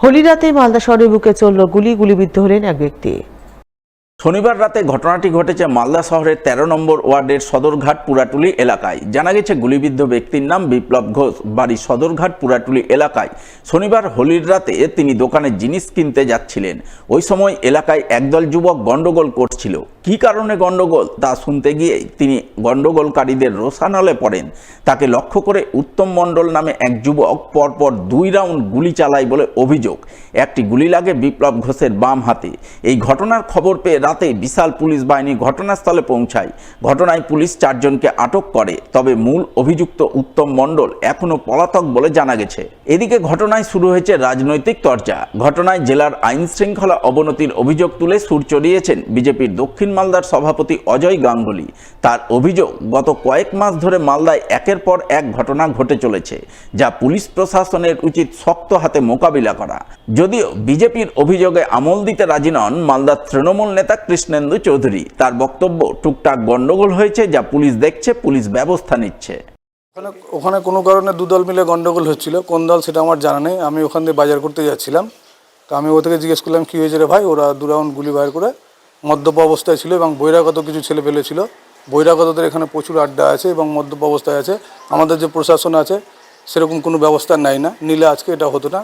হোলি রাতে মালদা শহরের বুকে চলল গুলিবিদ্ধ হলেন এক ব্যক্তি। শনিবার রাতে ঘটনাটি ঘটেছে মালদা শহরের ১৩ নম্বর ওয়ার্ডের সদরঘাট পুরাটুলি এলাকায়। জানা গেছে গুলিবিদ্ধ ব্যক্তির নাম বিপ্লব ঘোষ, বাড়ি সদরঘাট পুরাটুলি এলাকায়। শনিবার হোলির রাতে তিনি দোকানে জিনিস কিনতে যাচ্ছিলেন। ওই সময় এলাকায় একদল যুবক গন্ডগোল করছিল। কী কারণে গন্ডগোল তা শুনতে গিয়েই তিনি গন্ডগোলকারীদের রোষানলে পড়েন। তাকে লক্ষ্য করে উত্তম মণ্ডল নামে এক যুবক পরপর ২ রাউন্ড গুলি চালায় বলে অভিযোগ। একটি গুলি লাগে বিপ্লব ঘোষের বাম হাতে। এই ঘটনার খবর পেয়ে রাতে বিশাল পুলিশ বাহিনী ঘটনাস্থলে পৌঁছায়। ঘটনায় পুলিশ ৪ জনকে আটক করে, তবে মূল অভিযুক্ত উত্তম মণ্ডল এখনও পলাতক বলে জানা গেছে। এদিকে ঘটনায় শুরু হয়েছে রাজনৈতিক চর্চা। ঘটনায় জেলার আইন শৃঙ্খলা অবনতির অভিযোগ তুলে সুর চড়িয়েছেন বিজেপির দক্ষিণ মালদার সভাপতি অজয় গাঙ্গুলি। তার অভিযোগ, গত কয়েক মাস ধরে মালদায় একের পর এক ঘটনা ঘটে চলেছে, যা পুলিশ প্রশাসনের উচিত শক্ত হাতে মোকাবিলা করা। যদিও বিজেপির অভিযোগে আমল দিতে রাজি নন মালদার তৃণমূল নেতা কৃষ্ণেন্দু চৌধুরী। তার বক্তব্য, টুকটাক গন্ডগোল হয়েছে, যা পুলিশ দেখছে, পুলিশ ব্যবস্থা নিচ্ছে। ওখানে কোনো কারণে দুদল মিলে গন্ডগোল হচ্ছিল, কোন দল সেটা আমার জানা নেই। আমি ওখান থেকে বাজার করতে যাচ্ছিলাম, তো আমি ও থেকে জিজ্ঞেস করলাম কী হয়েছে রে ভাই। ওরা 2 রাউন্ড গুলি বাইর করে মদ্যপ অবস্থায় ছিল এবং বহিরাগত কিছু ছেলে পেলে ছিল। বহিরাগতদের এখানে প্রচুর আড্ডা আছে এবং মদ্যপ অবস্থায় আছে। আমাদের যে প্রশাসন আছে সেরকম কোনো ব্যবস্থা নাই না, নিলে আজকে এটা হতো না।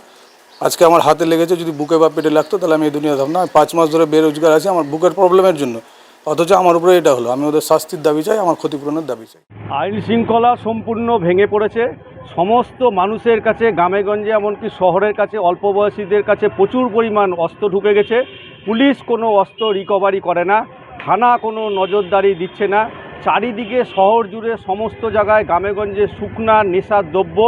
আজকে আমার হাতে লেগেছে, যদি বুকে বা পেটে লাগতো তাহলে আমি এই দুনিয়া থাকতাম না। 5 মাস ধরে বেরোজগার আছি আমার বুকের প্রবলেমের জন্য, অথচ আমার উপরে এটা হলো। আমি ওদের শাস্তির দাবি চাই, আমার ক্ষতিপূরণের দাবি চাই। আইন শৃঙ্খলা সম্পূর্ণ ভেঙে পড়েছে। সমস্ত মানুষের কাছে, গ্রামেগঞ্জে এমনকি শহরের কাছে, অল্প বয়সীদের কাছে প্রচুর পরিমাণ অস্ত্র ঢুকে গেছে। পুলিশ কোনো অস্ত্র রিকভারি করে না, থানা কোনো নজরদারি দিচ্ছে না। চারিদিকে শহর জুড়ে সমস্ত জায়গায় গ্রামেগঞ্জে শুকনা নেশার দ্রব্য,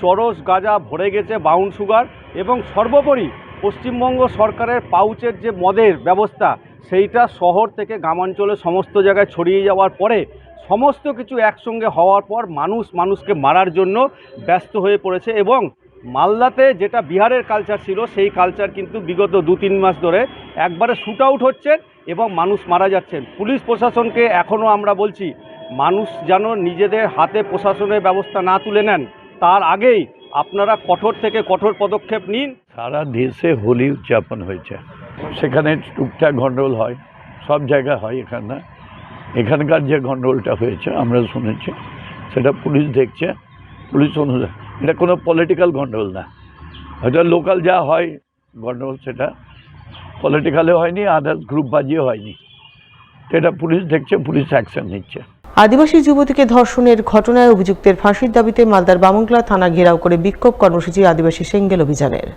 চরস গাঁজা ভরে গেছে, ব্রাউন সুগার, এবং সর্বোপরি পশ্চিমবঙ্গ সরকারের পাউচের যে মদের ব্যবস্থা, সেইটা শহর থেকে গ্রামাঞ্চলে সমস্ত জায়গায় ছড়িয়ে যাওয়ার পরে, সমস্ত কিছু একসঙ্গে হওয়ার পর মানুষকে মারার জন্য ব্যস্ত হয়ে পড়েছে। এবং মালদাতে যেটা বিহারের কালচার ছিল, সেই কালচার কিন্তু বিগত 2-3 মাস ধরে একবারে শ্যুট আউট হচ্ছে এবং মানুষ মারা যাচ্ছেন। পুলিশ প্রশাসনকে এখনও আমরা বলছি, মানুষ যেন নিজেদের হাতে প্রশাসনের ব্যবস্থা না তুলে নেন, তার আগেই আপনারা কঠোর থেকে কঠোর পদক্ষেপ নিন। সারা দেশে হোলি উদযাপন হয়েছে, সেখানে টুকটাক গন্ডগোল হয়, সব জায়গায় হয়। এখানকার যে গন্ডগোলটা হয়েছে আমরা শুনেছি, সেটা পুলিশ দেখছে, পুলিশ অনুযায়ী এটা কোনো পলিটিক্যাল গন্ডগোল না। হয়তো লোকাল যা হয় গন্ডগোল, সেটা পলিটিক্যালে হয়নি, আদার্স গ্রুপ বাজিয়ে হয়নি। এটা পুলিশ দেখছে, পুলিশ অ্যাকশন নিচ্ছে। আদিবাসী যুবতীকে ধর্ষণের ঘটনায় অভিযুক্তের ফাঁসির দাবিতে মালদার বামুংলা থানা ঘেরাও করে বিক্ষোভ কর্মসূচি আদিবাসী সেঙ্গেল অভিযানের।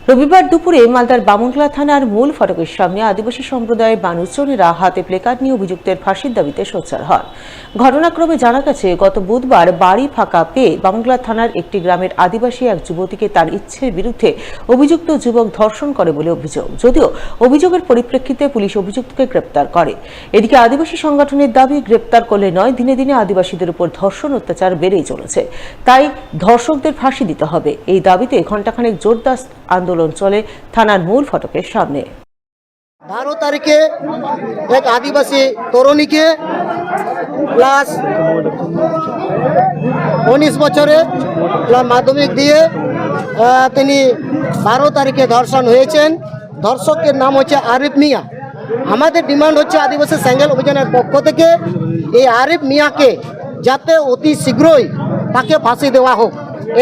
রবিবার দুপুরে মালদার বামুংলা থানার মূল ফটকের সামনে আদিবাসী সম্প্রদায়ের মানুষজনেরা হাতে প্লেকার্ড নিয়ে অভিযুক্তের ফাঁসির দাবিতে সোচ্চার হন। ঘটনাক্রমে জানা গেছে, গত বুধবার বাড়ি ফাঁকা পেয়ে বামুংলা থানার একটি গ্রামের আদিবাসী এক যুবতীকে তার ইচ্ছের বিরুদ্ধে অভিযুক্ত যুবক ধর্ষণ করে বলে অভিযোগ। যদিও অভিযোগের পরিপ্রেক্ষিতে পুলিশ অভিযুক্তকে গ্রেপ্তার করে। এদিকে আদিবাসী সংগঠনের দাবি, গ্রেপ্তার করলে নয়, দিনে দিনে আদিবাসীদের উপর ধর্ষণ অত্যাচার বেড়েই চলেছে, তাই ধর্ষকদের ফাঁসি দিতে হবে। এই দাবিতে ঘণ্টাখানেক জোরদার আন্দোলন চলে থানার মূল ফটকের সামনে। 12 তারিখে এক আদিবাসী তরুণীকে ক্লাস 19 বছরে মাধ্যমিক দিয়ে তিনি 12 তারিখে ধর্ষণ হয়েছেন। ধর্ষকের নাম হচ্ছে আরিফ মিয়া। আমাদের ডিমান্ড হচ্ছে আদিবাসী সেঙ্গেল অভিযানের পক্ষ থেকে এই আরিফ মিয়াকে যাতে অতি শীঘ্রই তাকে ফাঁসি দেওয়া হোক,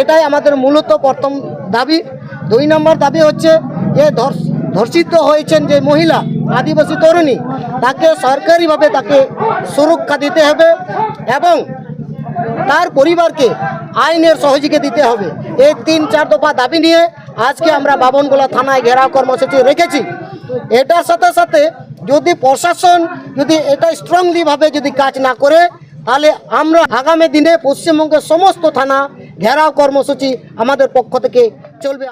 এটাই আমাদের মূলত প্রথম দাবি। 2 নম্বর দাবি হচ্ছে, যে ধর্ষিত হয়েছেন যে মহিলা আদিবাসী তরুণী, তাকে সরকারিভাবে তাকে সুরক্ষা দিতে হবে এবং তার পরিবারকে আইনের সহযোগিতা দিতে হবে। এই 3-4 দফা দাবি নিয়ে আজকে আমরা বামনগোলা থানায় ঘেরাও কর্মসূচি রেখেছি। এটার সাথে সাথে যদি প্রশাসন যদি এটা স্ট্রংলিভাবে যদি কাজ না করে, তাহলে আমরা আগামী দিনে পশ্চিমবঙ্গের সমস্ত থানা ঘেরাও কর্মসূচি আমাদের পক্ষ থেকে চলবে।